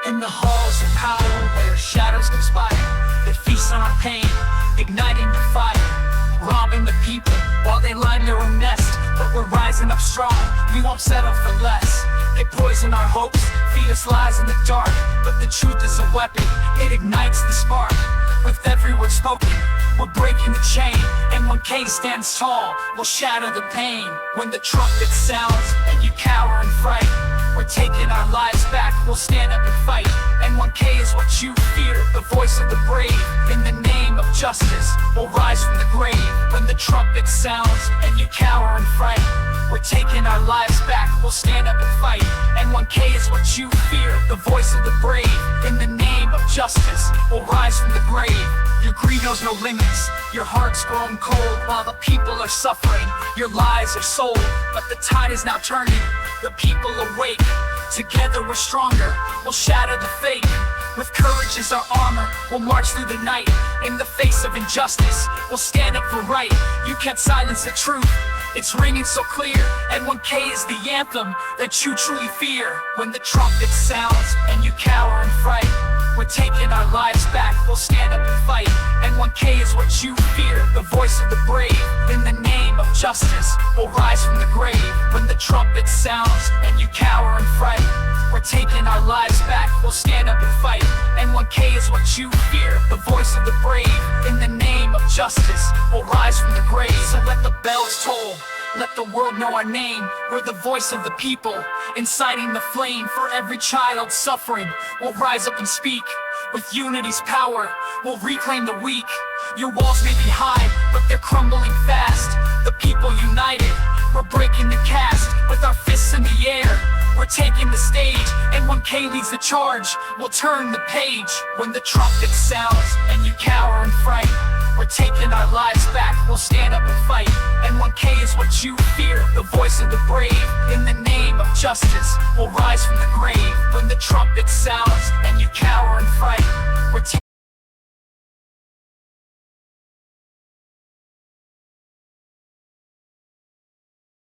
In the halls of power where shadows conspire, they feast on our pain, igniting the fire, robbing the people while they line their own nest. But we're rising up strong, we won't settle for less. They poison our hopes, feed us lies in the dark, but the truth is a weapon, it ignites the spark. With every word spoken, we're breaking the chain, and when K stands tall, we'll shatter the pain. When the trumpet sounds and you cower in fright, we're taking our lives back, we'll stand up and fight. And when K is what you fear, the voice of the brave, in the name of justice, we'll rise from the grave. When the trumpet sounds and you cower in fright, we're taking our lives back, we'll stand up and fight. And when K is what you fear, the voice of the brave, in the name of justice, we'll rise from the grave. Your greed knows no limits, your heart's grown cold while the people are suffering. Your lies are sold, but the tide is now turning. The people awake, together we're stronger, we'll shatter the fake. With courage as our armor, we'll march through the night. In the face of injustice, we'll stand up for right. You can't silence the truth, it's ringing so clear. And when K is the anthem that you truly fear, when the trumpet sounds and you cower in fright, we're taking our lives back, we'll stand up and fight. And when K is what you fear, the voice of the brave, in the name of justice, we'll rise from the grave. When the trumpet sounds and you cower in fright, we're taking our lives back, we'll stand up and fight. And when K is what you fear, the voice of the brave, in the name of justice, we'll rise from the grave. So let the bells toll, let the world know our name. We're the voice of the people, inciting the flame. For every child suffering, we'll rise up and speak. With unity's power, we'll reclaim the weak. Your walls may be high, but they're crumbling fast. The people united, we're breaking the cast. With our fists in the air, we're taking the stage. And when K leads the charge, we'll turn the page. When the trumpet sounds and you cower in fright, we're taking our lives back, we'll stand up and fight. And when K is what you fear, the voice of the brave, in the name of justice, we'll rise from the grave. When the trumpet sounds and you cower in fright,